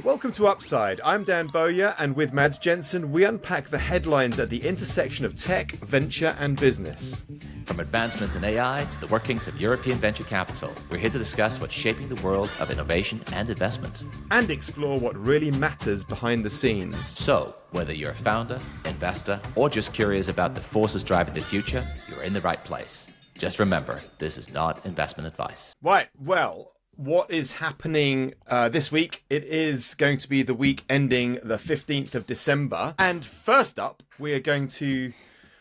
Welcome to Upside. I'm Dan Bowyer, and with Mads Jensen, we unpack the headlines at the intersection of tech, venture, and business. From advancements in AI to the workings of European venture capital, we're here to discuss what's shaping the world of innovation and investment. And explore what really matters behind the scenes. So, whether you're a founder, investor, or just curious about the forces driving the future, you're in the right place. Just remember, this is not investment advice. Right, well, what is happening this week? It is going to be the week ending the 15th of December. And first up, we're going to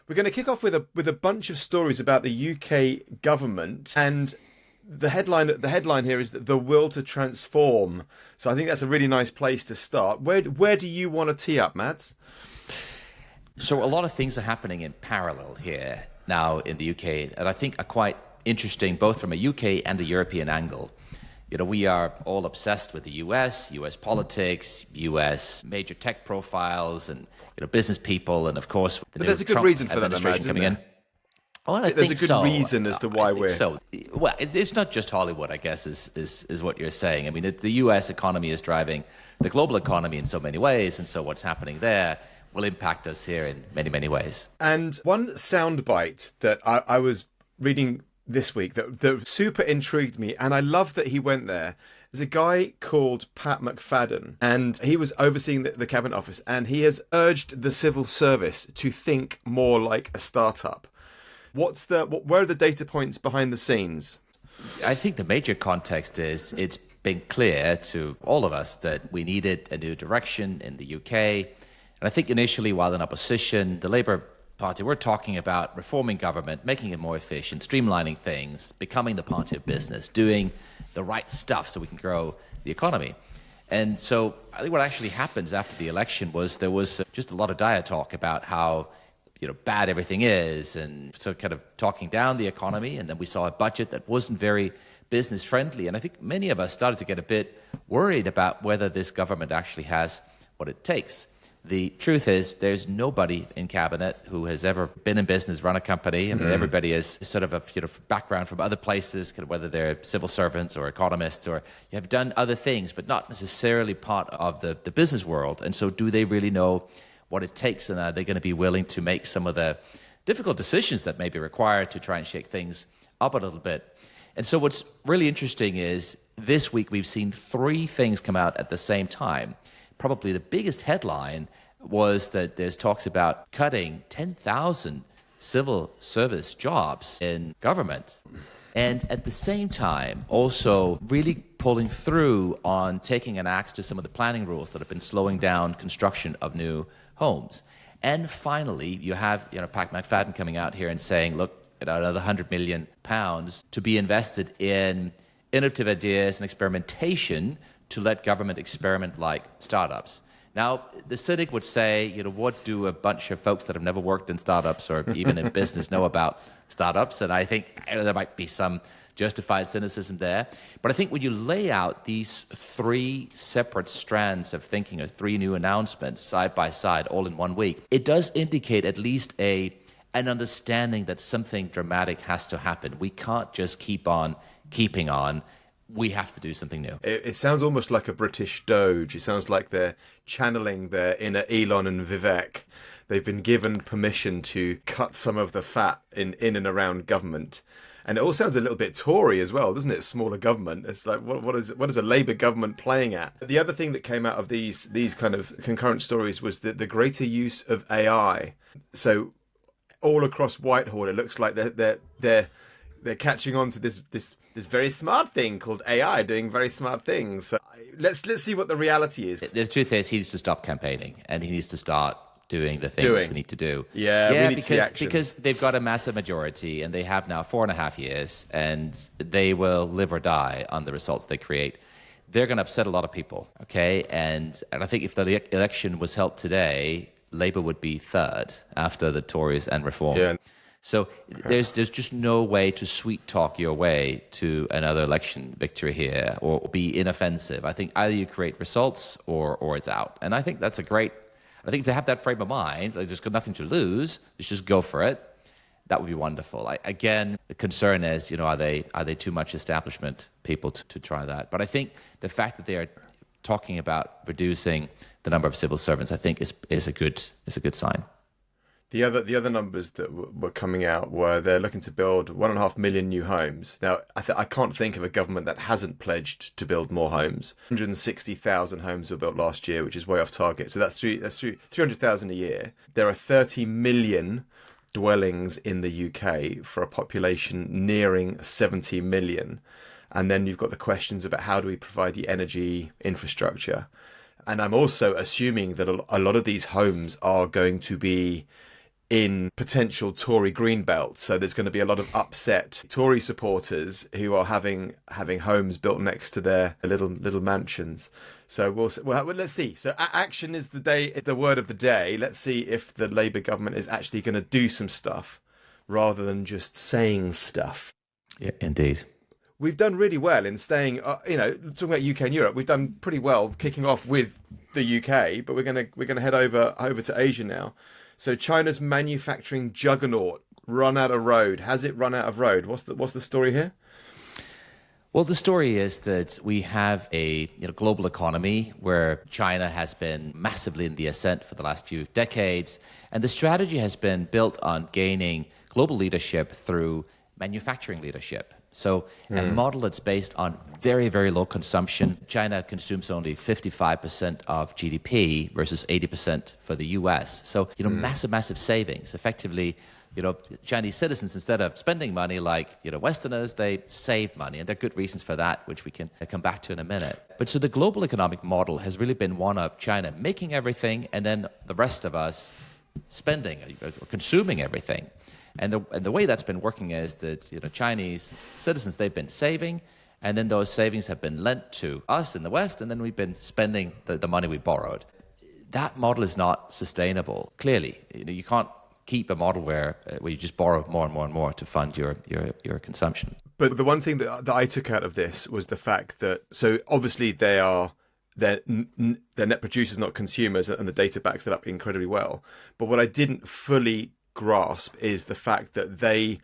kick off with a bunch of stories about the UK government, and the headline here is that the will to transform. So I think that's a really nice place to start. Where do you want to tee up, Mads? So a lot of things are happening in parallel here now in the UK, and I think are quite interesting both from a UK and a European angle. You know, we are all obsessed with the US politics, US major tech profiles, and business people, and of course, but there's a good reason for that, Mads, coming in. Oh, there's a good reason as to why we're so. Well, it's not just Hollywood, I guess, is what you're saying. I mean, the US economy is driving the global economy in so many ways, and so what's happening there will impact us here in many, many ways. And one soundbite that I was reading this week that super intrigued me, and I love that he went there. There's a guy called Pat McFadden, and he was overseeing the Cabinet Office, and he has urged the civil service to think more like a startup. Where are the data points behind the scenes? I think the major context is it's been clear to all of us that we needed a new direction in the UK. And I think initially, while in opposition, the Labour Party, we're talking about reforming government, making it more efficient, streamlining things, becoming the party of business, doing the right stuff so we can grow the economy. And so I think what actually happens after the election was there was just a lot of dire talk about how bad everything is, and so kind of talking down the economy. And then we saw a budget that wasn't very business friendly. And I think many of us started to get a bit worried about whether this government actually has what it takes. The truth is, there's nobody in cabinet who has ever been in business, run a company. I mean, everybody is sort of a background from other places, whether they're civil servants or economists, or you have done other things, but not necessarily part of the business world. And so do they really know what it takes, and are they going to be willing to make some of the difficult decisions that may be required to try and shake things up a little bit? And so what's really interesting is this week we've seen three things come out at the same time. Probably the biggest headline was that there's talks about cutting 10,000 civil service jobs in government. And at the same time, also really pulling through on taking an axe to some of the planning rules that have been slowing down construction of new homes. And finally, you have Pat McFadden coming out here and saying, look, another £100 million to be invested in innovative ideas and experimentation to let government experiment like startups. Now, the cynic would say, what do a bunch of folks that have never worked in startups or even in business know about startups? And I think there might be some justified cynicism there. But I think when you lay out these three separate strands of thinking, or three new announcements side by side, all in 1 week, it does indicate at least an understanding that something dramatic has to happen. We can't just keep on keeping on. We have to do something new. It sounds almost like a British DOGE. It sounds like they're channeling their inner Elon and Vivek. They've been given permission to cut some of the fat in and around government. And it all sounds a little bit Tory as well, doesn't it? Smaller government. It's like, what is a Labour government playing at? The other thing that came out of these kind of concurrent stories was the greater use of AI. So all across Whitehall, it looks like they're catching on to this very smart thing called AI doing very smart things. So let's see what the reality is. The truth is, he needs to stop campaigning, and he needs to start doing the things we need to do. Yeah, we need to see action. Because they've got a massive majority, and they have now 4.5 years, and they will live or die on the results they create. They're going to upset a lot of people, okay? And I think if the election was held today, Labour would be third after the Tories and Reform. Yeah. So there's just no way to sweet talk your way to another election victory here or be inoffensive. I think either you create results or it's out. And I think that's I think to have that frame of mind, like there's got nothing to lose, let's just go for it. That would be wonderful. Again, the concern is, are they too much establishment people to try that? But I think the fact that they are talking about reducing the number of civil servants, I think is a good sign. The other numbers that were coming out were they're looking to build 1.5 million new homes. Now, I can't think of a government that hasn't pledged to build more homes. 160,000 homes were built last year, which is way off target. So that's 300,000 a year. There are 30 million dwellings in the UK for a population nearing 70 million. And then you've got the questions about how do we provide the energy infrastructure. And I'm also assuming that a lot of these homes are going to be in potential Tory green belts. So there's going to be a lot of upset Tory supporters who are having homes built next to their little mansions. So let's see. So action is the word of the day. Let's see if the Labour government is actually going to do some stuff rather than just saying stuff. Yeah, indeed. We've done really well in staying, talking about UK and Europe. We've done pretty well kicking off with the UK, but we're gonna head over to Asia now. So China's manufacturing juggernaut run out of road. Has it run out of road? What's the story here? Well, the story is that we have a global economy where China has been massively in the ascent for the last few decades, and the strategy has been built on gaining global leadership through manufacturing leadership. So a model that's based on very, very low consumption. China consumes only 55% of GDP versus 80% for the US. So, massive savings. Effectively, Chinese citizens, instead of spending money like, Westerners, they save money. And there are good reasons for that, which we can come back to in a minute. But so the global economic model has really been one of China making everything and then the rest of us spending or consuming everything. And the way that's been working is that Chinese citizens, they've been saving, and then those savings have been lent to us in the West, and then we've been spending the money we borrowed. That model is not sustainable. Clearly, you can't keep a model where you just borrow more and more and more to fund your consumption. But the one thing that I took out of this was the fact that obviously they're net producers, not consumers, and the data backs it up incredibly well. But what I didn't fully grasp is the fact that they,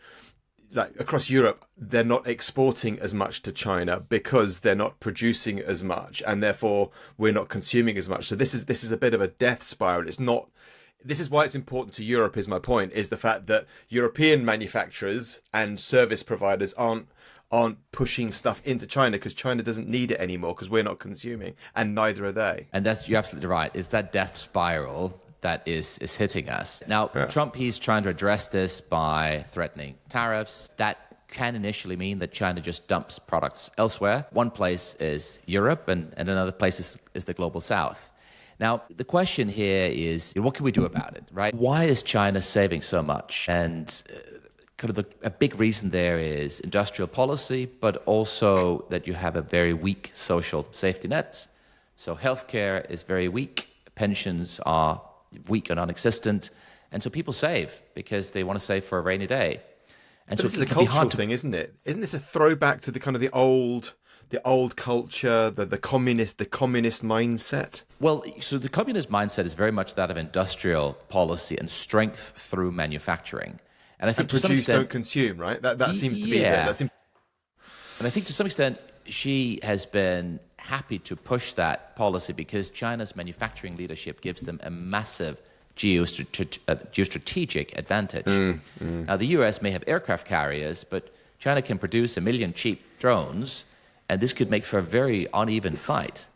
across Europe, they're not exporting as much to China because they're not producing as much, and therefore we're not consuming as much. So this is a bit of a death spiral. This is why it's important to Europe, is my point, is the fact that European manufacturers and service providers aren't pushing stuff into China because China doesn't need it anymore because we're not consuming, and neither are they. And you're absolutely right. It's that death spiral that is hitting us. Now, Trump, he's trying to address this by threatening tariffs. That can initially mean that China just dumps products elsewhere. One place is Europe, and another place is the global south. Now, the question here is, what can we do about it, right? Why is China saving so much? And a big reason there is industrial policy, but also that you have a very weak social safety net. So healthcare is very weak. Pensions are weak and non-existent, and so people save because they want to save for a rainy day. And but so it's a cultural thing, isn't it? Isn't this a throwback to the old culture, the communist mindset? Well, so the communist mindset is very much that of industrial policy and strength through manufacturing. And I think to some extent, don't consume, right? That seems to be there. And I think to some extent, Xi has been happy to push that policy because China's manufacturing leadership gives them a massive geostrategic advantage. Now, the US may have aircraft carriers, but China can produce 1 million cheap drones, and this could make for a very uneven fight.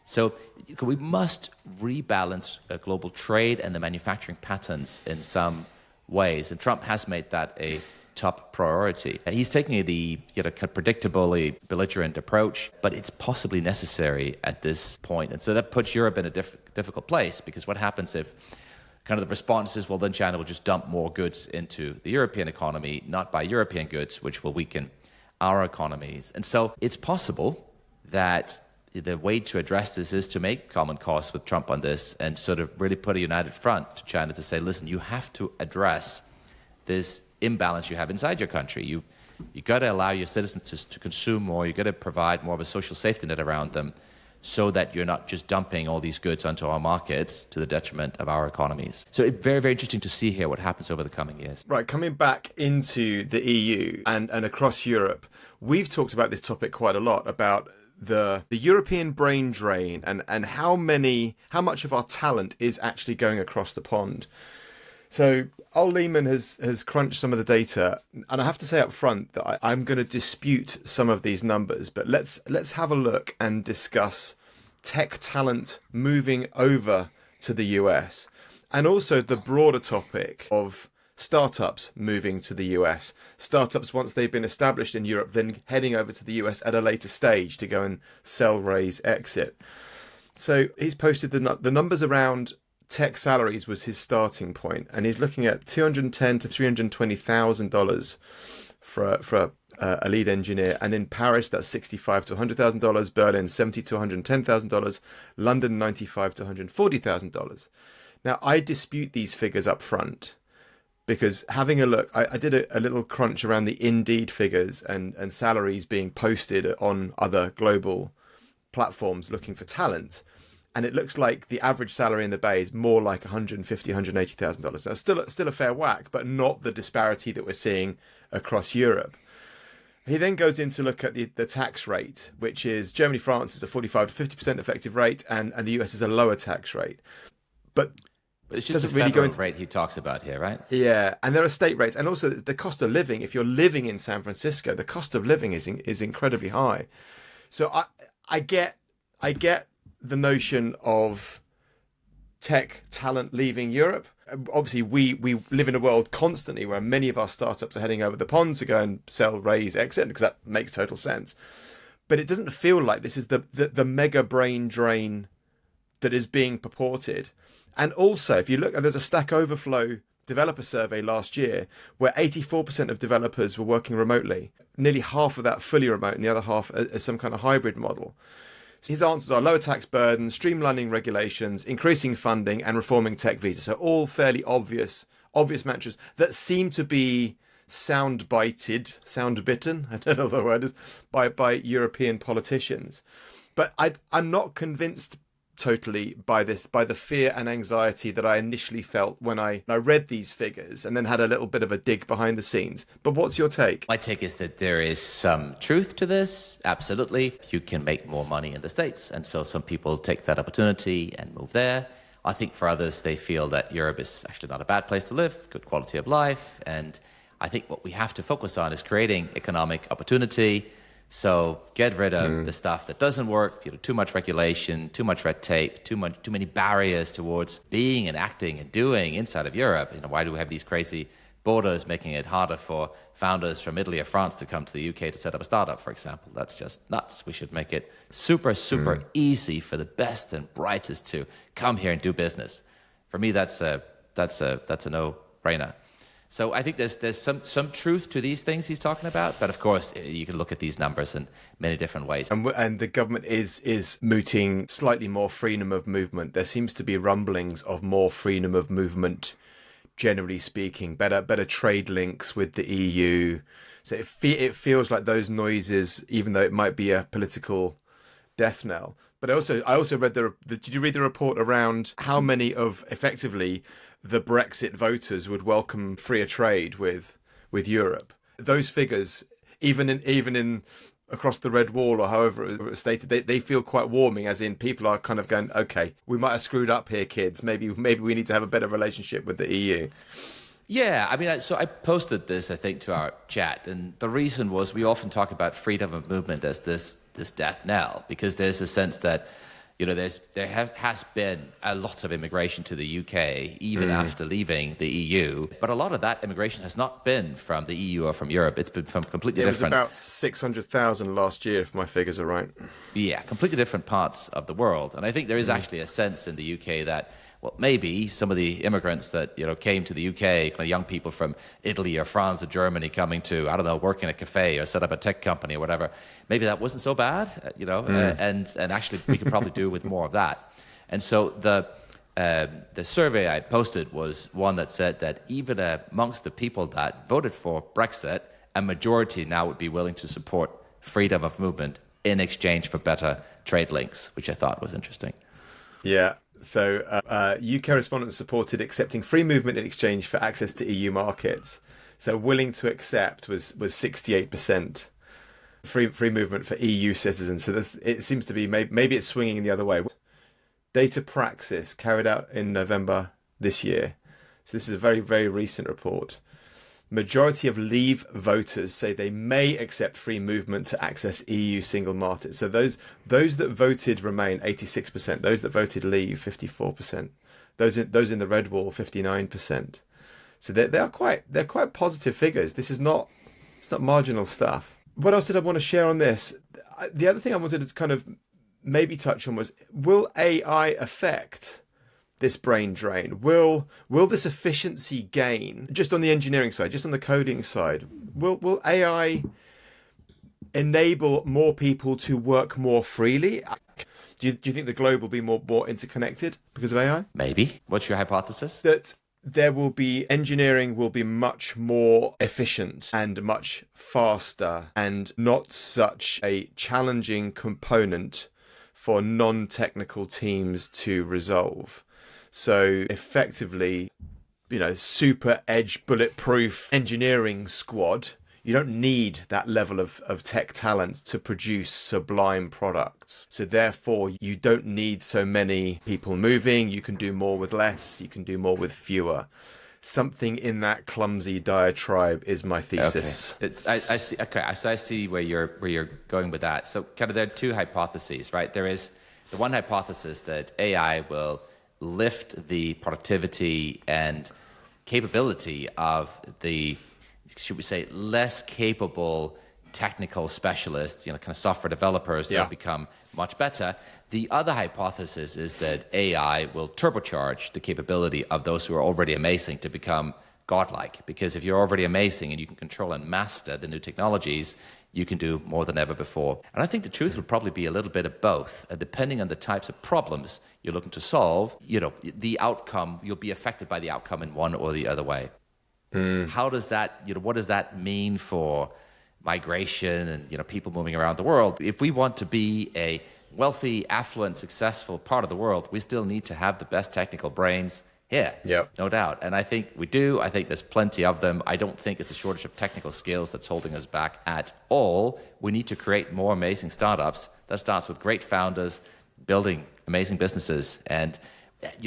So we must rebalance global trade and the manufacturing patterns in some ways, and Trump has made that a top priority. He's taking the predictably belligerent approach, but it's possibly necessary at this point. And so that puts Europe in a difficult place, because what happens if the response is, well, then China will just dump more goods into the European economy, not buy European goods, which will weaken our economies. And so it's possible that the way to address this is to make common cause with Trump on this and really put a united front to China to say, listen, you have to address this imbalance you have inside your country. You got to allow your citizens to consume more. You got to provide more of a social safety net around them, so that you're not just dumping all these goods onto our markets to the detriment of our economies. So it's very, very interesting to see here what happens over the coming years. Right, coming back into the EU and across Europe, we've talked about this topic quite a lot, about the European brain drain and how much of our talent is actually going across the pond. So Ol Lehman has crunched some of the data, and I have to say up front that I'm going to dispute some of these numbers, but let's have a look and discuss tech talent moving over to the US, and also the broader topic of startups moving to the US. Startups, once they've been established in Europe, then heading over to the US at a later stage to go and sell, raise, exit. So he's posted the numbers around tech salaries was his starting point, and he's looking at $210,000 to $320,000 for a lead engineer, and in Paris that's $65,000 to $100,000, Berlin $70,000 to $110,000, London $95,000 to $140,000. Now I dispute these figures up front, because having a look, I did a little crunch around the Indeed figures and salaries being posted on other global platforms looking for talent. And it looks like the average salary in the Bay is more like $150,000, $180,000. Now, still a fair whack, but not the disparity that we're seeing across Europe. He then goes in to look at the tax rate, which is Germany, France is a 45 to 50% effective rate, and the US is a lower tax rate. But it's just the really rate he talks about here, right? Yeah, and there are state rates, and also the cost of living. If you're living in San Francisco, the cost of living is incredibly high. So I get the notion of tech talent leaving Europe. Obviously, we live in a world constantly where many of our startups are heading over the pond to go and sell, raise, exit, because that makes total sense. But it doesn't feel like this is the mega brain drain that is being purported. And also, if you look, there's a Stack Overflow developer survey last year where 84% of developers were working remotely. Nearly half of that fully remote, and the other half as some kind of hybrid model. So his answers are lower tax burden, streamlining regulations, increasing funding, and reforming tech visas. So all fairly obvious mantras that seem to be sound-bitten, I don't know what the word is, by European politicians. But I'm not convinced totally by the fear and anxiety that I initially felt when I read these figures and then had a little bit of a dig behind the scenes. But what's your take? My take is that there is some truth to this. Absolutely. You can make more money in the States. And so some people take that opportunity and move there. I think for others, they feel that Europe is actually not a bad place to live, good quality of life. And I think what we have to focus on is creating economic opportunity. So get rid of the stuff that doesn't work, too much regulation, too much red tape, too many barriers towards being and acting and doing inside of Europe. Why do we have these crazy borders making it harder for founders from Italy or France to come to the UK to set up a startup, for example? That's just nuts. We should make it super easy for the best and brightest to come here and do business. For me, that's a no-brainer. So I think there's some truth to these things he's talking about, but of course you can look at these numbers in many different ways. And the government is mooting slightly more freedom of movement. There seems to be rumblings of more freedom of movement, generally speaking, better trade links with the EU. So it feels like those noises, even though it might be a political death knell. But I also read did you read the report around how many of effectively the Brexit voters would welcome freer trade with Europe? Those figures, even in across the Red Wall or however it was stated, they feel quite warming, as in people are kind of going, okay, we might have screwed up here, kids. Maybe we need to have a better relationship with the EU. Yeah, I mean, so I posted this, I think, to our chat, and the reason was we often talk about freedom of movement as this death knell, because there's a sense that there has been a lot of immigration to the UK, even after leaving the EU. But a lot of that immigration has not been from the EU or from Europe. It's been from completely different... It was about 600,000 last year, if my figures are right. Yeah, completely different parts of the world. And I think there is actually a sense in the UK that, well, maybe some of the immigrants that came to the UK, kind of young people from Italy or France or Germany coming to, I don't know, work in a cafe or set up a tech company or whatever, maybe that wasn't so bad, and actually we could probably do with more of that. And so the survey I posted was one that said that even amongst the people that voted for Brexit, a majority now would be willing to support freedom of movement in exchange for better trade links, which I thought was interesting. Yeah. So UK respondents supported accepting free movement in exchange for access to EU markets. So willing to accept was 68%. free movement for EU citizens. So it seems to be maybe it's swinging the other way. Data Praxis carried out in November this year. So this is a very, very recent report. Majority of Leave voters say they may accept free movement to access EU single market. So those that voted Remain, 86%. Those that voted Leave, 54%. Those in the red wall, 59%. So they're quite positive figures. It's not marginal stuff. What else did I want to share on this? The other thing I wanted to kind of maybe touch on was, will AI affect this brain drain? Will this efficiency gain, just on the engineering side, just on the coding side, will AI enable more people to work more freely? Do you think the globe will be more interconnected because of AI? Maybe. What's your hypothesis? That engineering will be much more efficient and much faster and not such a challenging component for non-technical teams to resolve. So effectively, super edge bulletproof engineering squad, you don't need that level of tech talent to produce sublime products. So therefore, you don't need so many people moving. You can do more with less. You can do more with fewer. Something in that clumsy diatribe is my thesis. Okay. I see. Okay, so I see where you're going with that. So kind of there are two hypotheses, right? There is the one hypothesis that AI will lift the productivity and capability of the, should we say, less capable technical specialists, kind of software developers that become much better. The other hypothesis is that AI will turbocharge the capability of those who are already amazing to become godlike. Because if you're already amazing and you can control and master the new technologies, you can do more than ever before. And I think the truth will probably be a little bit of both. And depending on the types of problems you're looking to solve, the outcome, you'll be affected by the outcome in one or the other way. How does that, what does that mean for migration and, people moving around the world? If we want to be a wealthy, affluent, successful part of the world, we still need to have the best technical brains here. Yep. No doubt. And I think we do. I think there's plenty of them. I don't think it's a shortage of technical skills that's holding us back at all. We need to create more amazing startups. That starts with great founders building amazing businesses and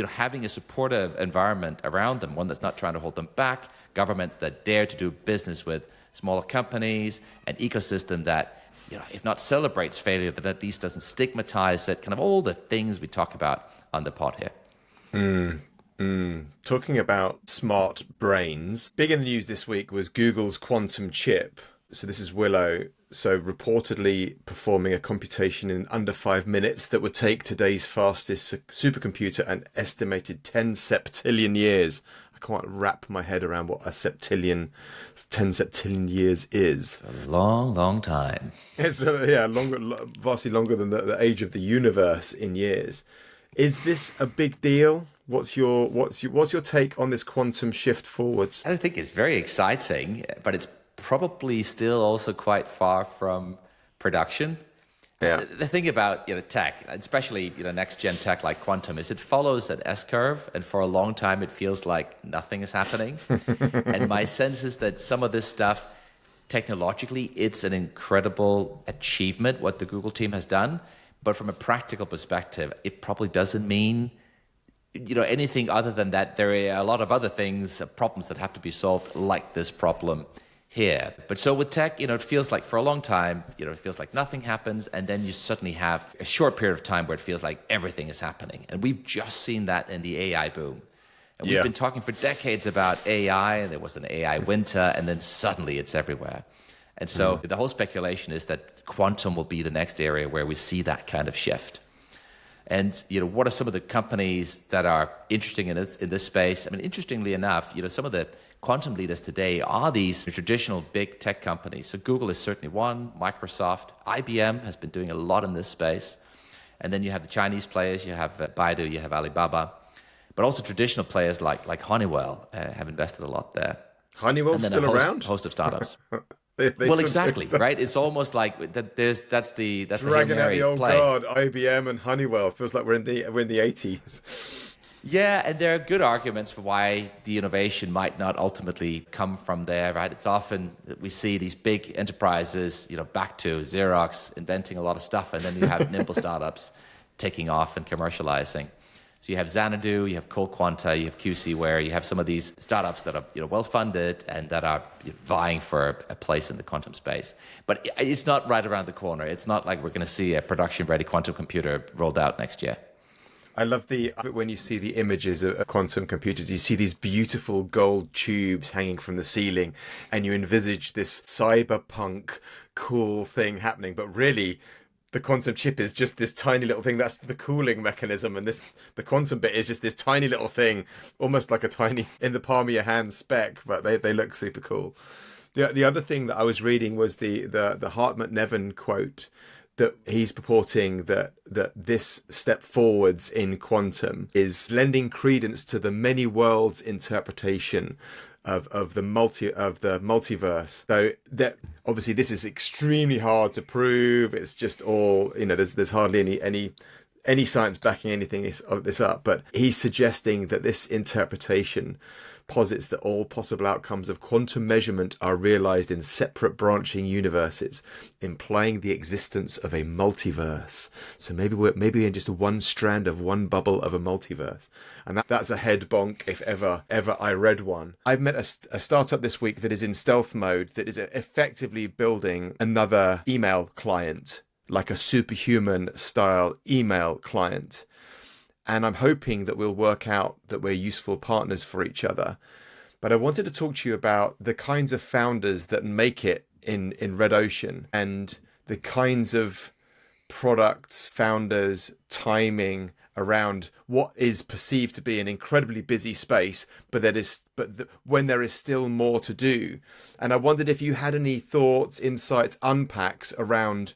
having a supportive environment around them, one that's not trying to hold them back, governments that dare to do business with smaller companies, an ecosystem that, if not celebrates failure, that at least doesn't stigmatize it, kind of all the things we talk about on the pod here. Talking about smart brains, big in the news this week was Google's quantum chip. So this is Willow. So reportedly performing a computation in under 5 minutes that would take today's fastest supercomputer an estimated 10 septillion years. I can't wrap my head around what 10 septillion years is. A long, long time. It's vastly longer than the age of the universe in years. Is this a big deal? What's your take on this quantum shift forwards? I think it's very exciting, but it's probably still also quite far from production. Yeah. The thing about tech, especially next gen tech like quantum, is it follows an S curve, and for a long time it feels like nothing is happening. And my sense is that some of this stuff, technologically, it's an incredible achievement what the Google team has done, but from a practical perspective, it probably doesn't mean anything other than that there are a lot of other things, problems that have to be solved, like this problem here. But so with tech, it feels like for a long time, it feels like nothing happens, and then you suddenly have a short period of time where it feels like everything is happening. And we've just seen that in the AI boom. And we've been talking for decades about AI, and there was an AI winter, and then suddenly it's everywhere. And so the whole speculation is that quantum will be the next area where we see that kind of shift. And what are some of the companies that are interesting in this space? I mean, interestingly enough, some of the quantum leaders today are these traditional big tech companies. So Google is certainly one, Microsoft, IBM has been doing a lot in this space. And then you have the Chinese players, you have Baidu, you have Alibaba. But also traditional players like Honeywell have invested a lot there. Honeywell's still around? Host of startups. They well, exactly, right? It's almost like that's dragging the out the old play. guard, IBM and Honeywell. Feels like we're in the 80s. Yeah, and there are good arguments for why the innovation might not ultimately come from there, right? It's often that we see these big enterprises, back to Xerox, inventing a lot of stuff, and then you have nimble startups taking off and commercializing. So you have Xanadu, you have Cold Quanta, you have QCware, you have some of these startups that are well-funded and that are vying for a place in the quantum space. But it's not right around the corner. It's not like we're going to see a production-ready quantum computer rolled out next year. I love when you see the images of quantum computers, you see these beautiful gold tubes hanging from the ceiling, and you envisage this cyberpunk cool thing happening. But really, the quantum chip is just this tiny little thing. That's the cooling mechanism. And the quantum bit is just this tiny little thing, almost like a tiny in the palm of your hand speck, but they look super cool. The other thing that I was reading was the Hartmut-Neven quote, that he's purporting that this step forwards in quantum is lending credence to the many worlds interpretation of the multiverse. So that obviously this is extremely hard to prove. It's just all, there's hardly any science backing anything of this up. But he's suggesting that this interpretation posits that all possible outcomes of quantum measurement are realized in separate branching universes, implying the existence of a multiverse. So maybe we're in just one strand of one bubble of a multiverse. And that's a head bonk if ever I read one. I've met a startup this week that is in stealth mode, that is effectively building another email client, like a superhuman style email client. And I'm hoping that we'll work out that we're useful partners for each other. But I wanted to talk to you about the kinds of founders that make it in Red Ocean, and the kinds of products, founders, timing around what is perceived to be an incredibly busy space, when there is still more to do. And I wondered if you had any thoughts, insights, unpacks around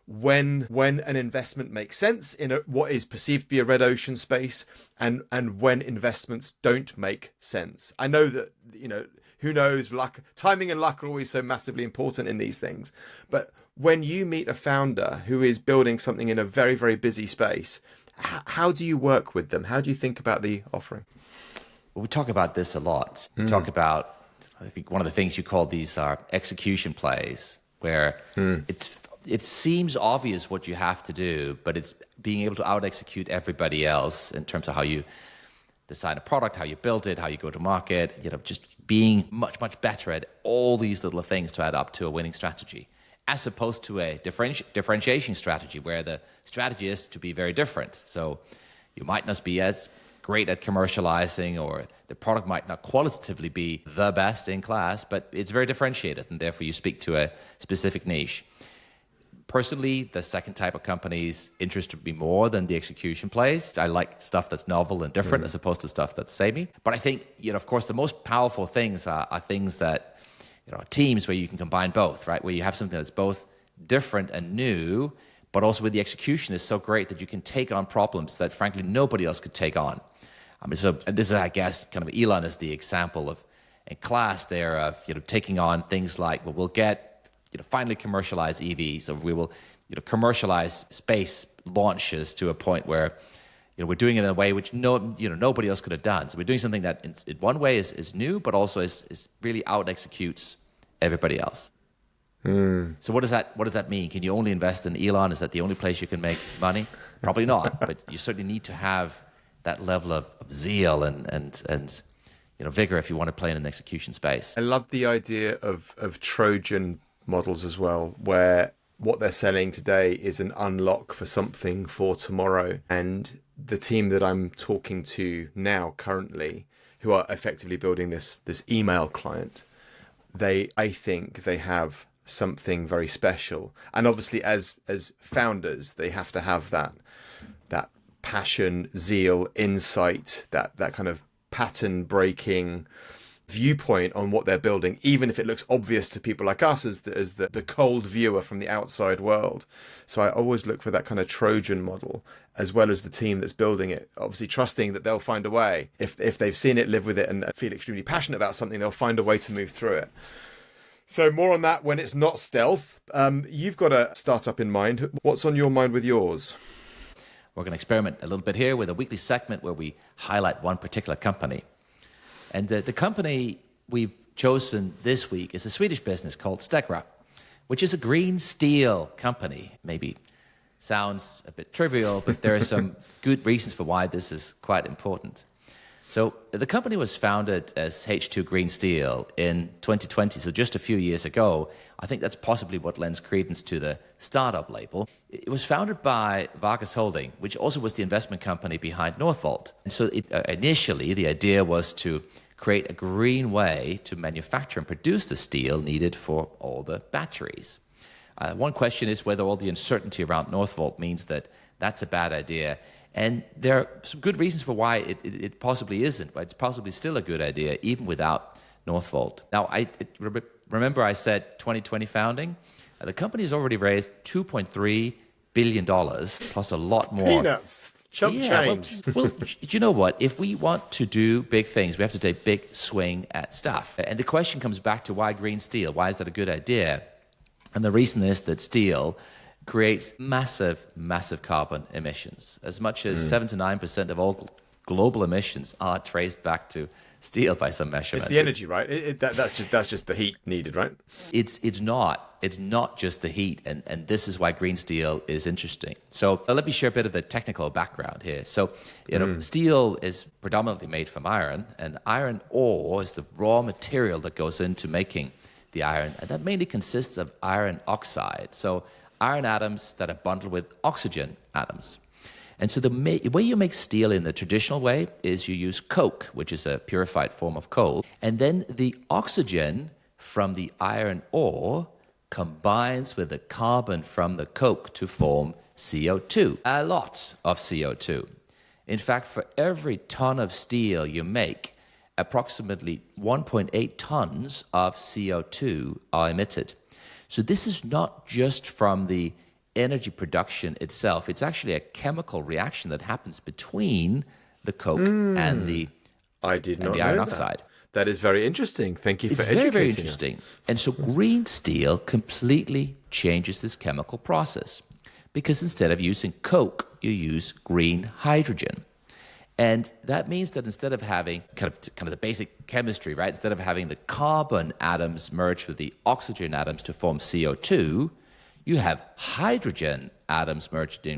when an investment makes sense in what is perceived to be a red ocean space, and when investments don't make sense. I know that, who knows, luck, timing and luck are always so massively important in these things. But when you meet a founder who is building something in a very, very busy space, how do you work with them? How do you think about the offering? Well, we talk about this a lot. We talk about, I think one of the things you call these are execution plays, where it seems obvious what you have to do, but it's being able to out-execute everybody else in terms of how you design a product, how you build it, how you go to market, just being much, much better at all these little things to add up to a winning strategy, as opposed to a differentiation strategy where the strategy is to be very different. So you might not be as great at commercializing, or the product might not qualitatively be the best in class, but it's very differentiated, and therefore you speak to a specific niche. Personally, the second type of companies interested me more than the execution plays. I like stuff that's novel and different as opposed to stuff that's samey. But I think, of course, the most powerful things are things that, teams where you can combine both, right? Where you have something that's both different and new, but also where the execution is so great that you can take on problems that, frankly, nobody else could take on. So this is, I guess, kind of Elon is the example of, in class there, of, taking on things like, we'll get finally commercialize EVs, or we will commercialize space launches to a point where we're doing it in a way which nobody else could have done. So we're doing something that in one way is new, but also is really out executes everybody else. So what does that mean? Can you only invest in Elon? Is that the only place you can make money? Probably not, but you certainly need to have that level of zeal and vigor if you want to play in an execution space. I love the idea of Trojan models as well, where what they're selling today is an unlock for something for tomorrow. And the team that I'm talking to now currently, who are effectively building this email client, I think they have something very special. And obviously as founders, they have to have that passion, zeal, insight, that kind of pattern breaking viewpoint on what they're building, even if it looks obvious to people like us as the cold viewer from the outside world. So I always look for that kind of Trojan model, as well as the team that's building it, obviously trusting that they'll find a way. If they've seen it, live with it, and feel extremely passionate about something, they'll find a way to move through it. So more on that when it's not stealth. You've got a startup in mind. What's on your mind with yours? We're going to experiment a little bit here with a weekly segment where we highlight one particular company. And the company we've chosen this week is a Swedish business called Stegra, which is a green steel company. Maybe sounds a bit trivial, but there are some good reasons for why this is quite important. So the company was founded as H2 Green Steel in 2020, so just a few years ago. I think that's possibly what lends credence to the startup label. It was founded by Vargas Holding, which also was the investment company behind Northvolt. And so initially, the idea was to create a green way to manufacture and produce the steel needed for all the batteries. One question is whether all the uncertainty around Northvolt means that that's a bad idea. And there are some good reasons for why it possibly isn't, but it's possibly still a good idea, even without Northvolt. Now, remember I said 2020 founding? The company has already raised $2.3 billion, plus a lot more. Peanuts. Chump change. Well, you know what? If we want to do big things, we have to take a big swing at stuff. And the question comes back to why green steel? Why is that a good idea? And the reason is that steel creates massive, massive carbon emissions. As much as 7 to 9% of all global emissions are traced back to steel by some measurement. It's the energy, right? That's just the heat needed, right? It's not just the heat, and this is why green steel is interesting. So let me share a bit of the technical background here. So steel is predominantly made from iron, and iron ore is the raw material that goes into making the iron, and that mainly consists of iron oxide. So iron atoms that are bundled with oxygen atoms. And so the way you make steel in the traditional way is you use coke, which is a purified form of coal, and then the oxygen from the iron ore combines with the carbon from the coke to form CO2, a lot of CO2. In fact, for every ton of steel you make, approximately 1.8 tons of CO2 are emitted. So this is not just from the energy production itself. It's actually a chemical reaction that happens between the coke and the iron oxide. That is very interesting. Thank you for educating It's very, very us. interesting. And so green steel completely changes this chemical process because instead of using coke, you use green hydrogen. And that means that instead of having kind of the basic chemistry, right? Instead of having the carbon atoms merge with the oxygen atoms to form CO2, you have hydrogen atoms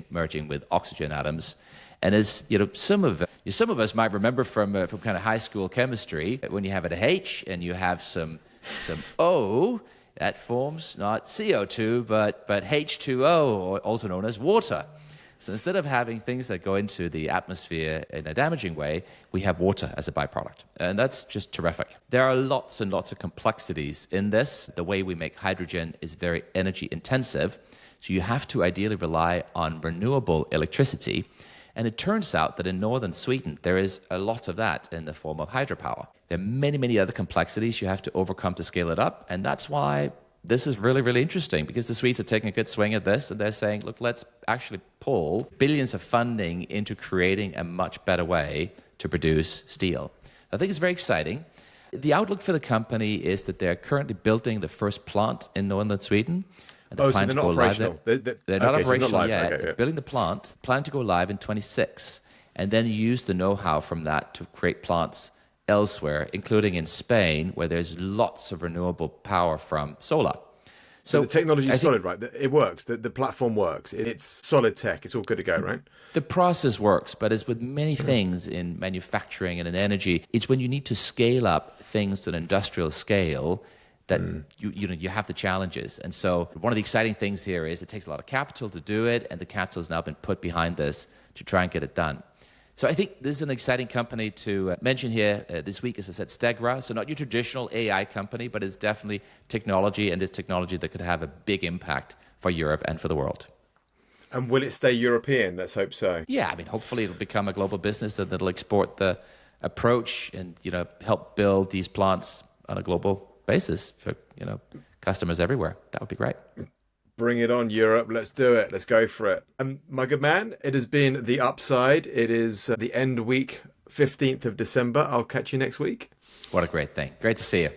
merging with oxygen atoms. And as you know, some of us might remember from kind of high school chemistry, when you have an H and you have some O, that forms not CO2 but H2O, also known as water. So instead of having things that go into the atmosphere in a damaging way, we have water as a byproduct. And that's just terrific. There are lots and lots of complexities in this. The way we make hydrogen is very energy intensive. So you have to ideally rely on renewable electricity. And it turns out that in northern Sweden, there is a lot of that in the form of hydropower. There are many, many other complexities you have to overcome to scale it up. And that's why this is really, really interesting, because the Swedes are taking a good swing at this, and they're saying, look, let's actually pull billions of funding into creating a much better way to produce steel. I think it's very exciting. The outlook for the company is that they're currently building the first plant in northern Sweden. And So they're not operational. They're not operational yet. Okay, yeah. Building the plant, plan to go live in 26, and then use the know-how from that to create plants elsewhere, including in Spain, where there's lots of renewable power from solar. So the technology is solid, right? It works. The platform works. It's solid tech. It's all good to go, right? The process works, but as with many things in manufacturing and in energy, it's when you need to scale up things to an industrial scale that you have the challenges. And so one of the exciting things here is it takes a lot of capital to do it, and the capital has now been put behind this to try and get it done. So I think this is an exciting company to mention here this week, as I said, Stegra. So not your traditional AI company, but it's definitely technology, and it's technology that could have a big impact for Europe and for the world. And will it stay European? Let's hope so. Yeah, I mean, hopefully it'll become a global business and it'll export the approach and, help build these plants on a global basis for, customers everywhere. That would be great. Bring it on, Europe. Let's do it. Let's go for it. My good man, it has been The Upside. It is the end week, 15th of December. I'll catch you next week. What a great thing. Great to see you.